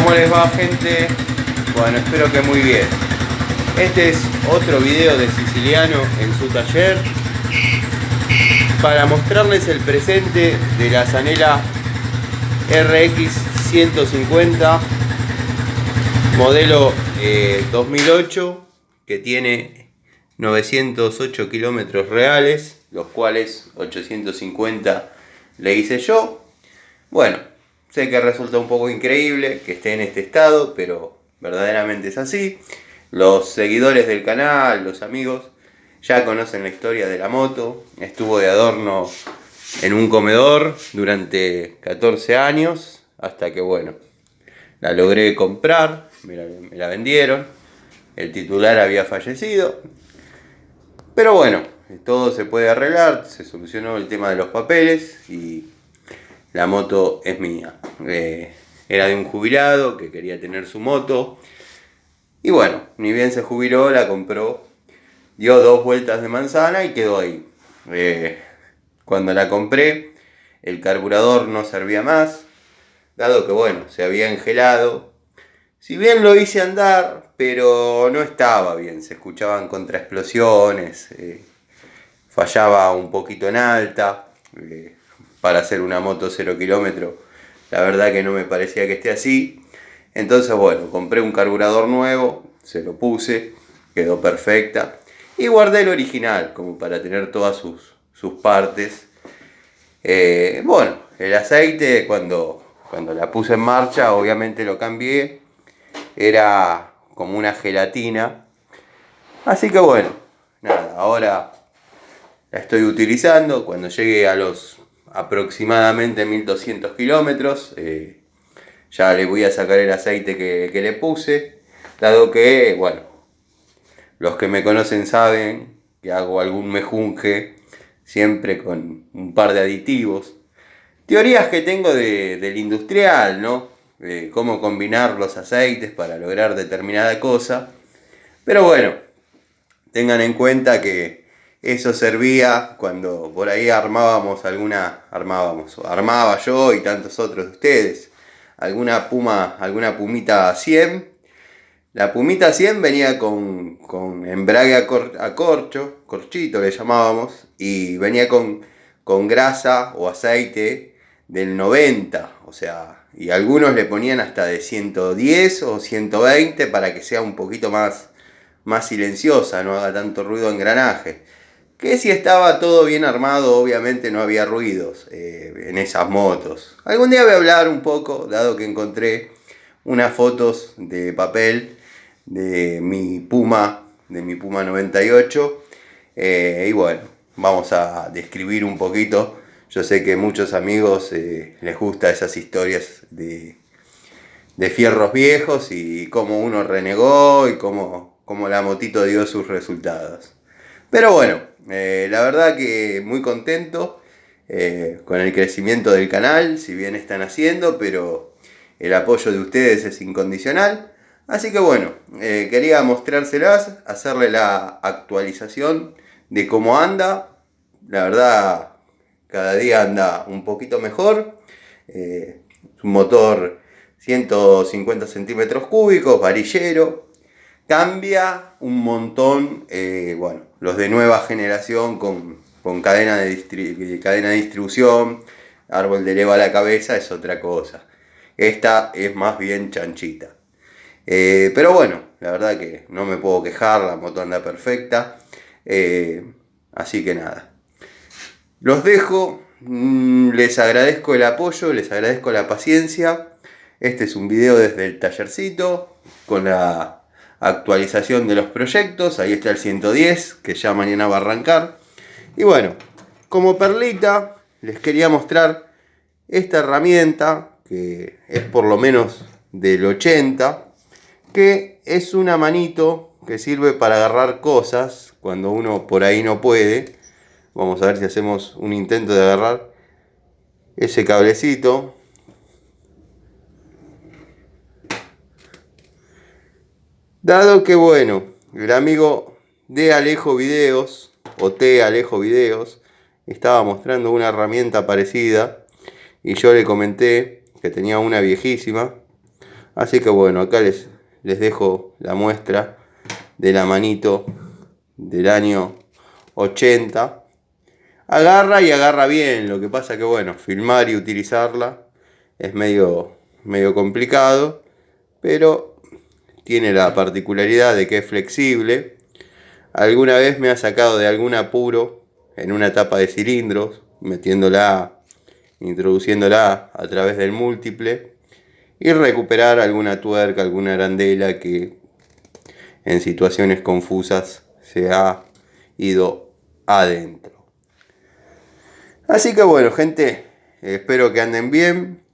¿Cómo les va, gente? Bueno, espero que muy bien. Este es otro video de Siciliano en su taller para mostrarles el presente de la Zanela RX 150 modelo 2008, que tiene 908 kilómetros reales, los cuales 850 le hice yo. Bueno, sé que resulta un poco increíble que esté en este estado, pero verdaderamente es así. Los seguidores del canal, los amigos, ya conocen la historia de la moto. Estuvo de adorno en un comedor durante 14 años, hasta que bueno, la logré comprar, me la vendieron. El titular había fallecido, pero bueno, todo se puede arreglar, se solucionó el tema de los papeles y la moto es mía. Era de un jubilado que quería tener su moto. Y bueno, ni bien se jubiló, la compró. Dio 2 vueltas de manzana y quedó ahí. Cuando la compré, el carburador no servía más, dado que bueno, se había engelado. Si bien lo hice andar, pero no estaba bien. Se escuchaban contraexplosiones, fallaba un poquito en alta. Para hacer una moto 0 kilómetros, la verdad que no me parecía que esté así. Entonces bueno, compré un carburador nuevo, se lo puse, quedó perfecta. Y guardé el original, como para tener todas sus partes. Bueno, el aceite cuando la puse en marcha, obviamente lo cambié. Era como una gelatina. Así que bueno, nada, ahora la estoy utilizando. Cuando llegue a los aproximadamente 1200 kilómetros, ya le voy a sacar el aceite que le puse, dado que, bueno, los que me conocen saben que hago algún mejunje siempre con un par de aditivos. Teorías que tengo del industrial, ¿no? De cómo combinar los aceites para lograr determinada cosa. Pero bueno, tengan en cuenta que eso servía cuando por ahí armaba yo y tantos otros de ustedes alguna pumita 100. La pumita 100 venía con embrague a corchito le llamábamos, y venía con grasa o aceite del 90, o sea, y algunos le ponían hasta de 110 o 120 para que sea un poquito más silenciosa, no haga tanto ruido de engranaje. Que si estaba todo bien armado, obviamente no había ruidos en esas motos. Algún día voy a hablar un poco, dado que encontré unas fotos de papel de mi Puma 98. Y bueno, vamos a describir un poquito. Yo sé que muchos amigos les gustan esas historias de fierros viejos y cómo uno renegó y cómo la motito dio sus resultados. Pero bueno, la verdad que muy contento con el crecimiento del canal, si bien están haciendo, pero el apoyo de ustedes es incondicional. Así que bueno, quería mostrárselas, hacerle la actualización de cómo anda. La verdad, cada día anda un poquito mejor. Es un motor 150 centímetros cúbicos, varillero. Cambia un montón, bueno, los de nueva generación con cadena de distribución, árbol de leva a la cabeza es otra cosa. Esta es más bien chanchita. Pero bueno, la verdad que no me puedo quejar, la moto anda perfecta. Así que nada. Los dejo, les agradezco el apoyo, les agradezco la paciencia. Este es un video desde el tallercito con la actualización de los proyectos. Ahí está el 110 que ya mañana va a arrancar. Y bueno, como perlita les quería mostrar esta herramienta que es por lo menos del 80, que es una manito que sirve para agarrar cosas cuando uno por ahí no puede. Vamos a ver si hacemos un intento de agarrar ese cablecito. Dado que bueno, el amigo de Alejo Videos o T Alejo Videos estaba mostrando una herramienta parecida y yo le comenté que tenía una viejísima, Así que bueno, acá les dejo la muestra de la manito del año 80. Agarra y agarra bien, lo que pasa que bueno, filmar y utilizarla es medio complicado, pero tiene la particularidad de que es flexible. Alguna vez me ha sacado de algún apuro en una tapa de cilindros, introduciéndola a través del múltiple y recuperar alguna tuerca, alguna arandela que en situaciones confusas se ha ido adentro. Así que bueno, gente, espero que anden bien.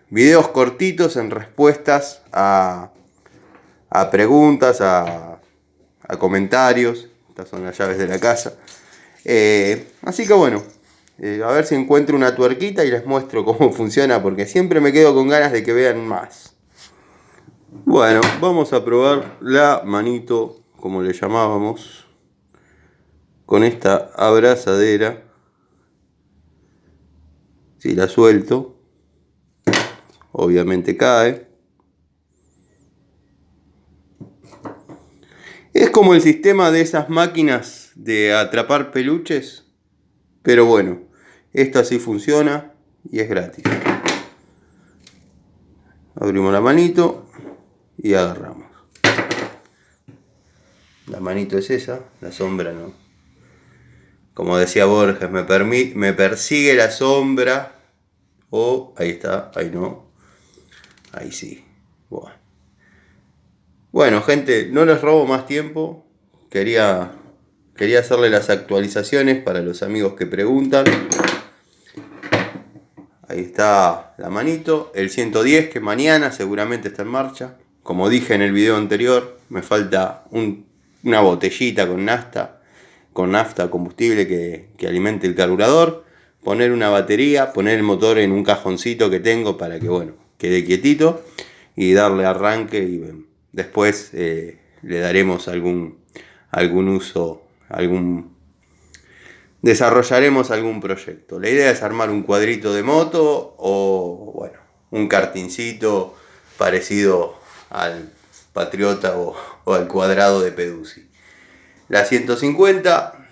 Videos cortitos en respuestas a preguntas, a comentarios. Estas son las llaves de la casa. Así que bueno, a ver si encuentro una tuerquita y les muestro cómo funciona, porque siempre me quedo con ganas de que vean más. Bueno, vamos a probar la manito, como le llamábamos, con esta abrazadera. Si la suelto, obviamente cae. Es como el sistema de esas máquinas de atrapar peluches, pero bueno, esta sí funciona y es gratis. Abrimos la manito y agarramos. La manito es esa, la sombra no. Como decía Borges, me persigue la sombra. O ahí está, ahí no. Ahí sí. Bueno, gente, no les robo más tiempo. Quería hacerle las actualizaciones para los amigos que preguntan. Ahí está la manito. El 110 que mañana seguramente está en marcha. Como dije en el video anterior, me falta una botellita con nafta combustible que alimente el carburador. Poner una batería, poner el motor en un cajoncito que tengo para que bueno, quede quietito. Y darle arranque y después le daremos algún uso, desarrollaremos algún proyecto. La idea es armar un cuadrito de moto o bueno, un kartingcito parecido al Patriota o al cuadrado de Peduzzi. La 150,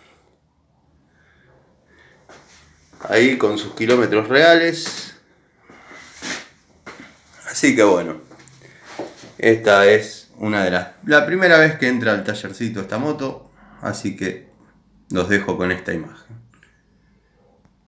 ahí con sus kilómetros reales. Así que bueno, esta es la primera vez que entra al tallercito esta moto, así que los dejo con esta imagen.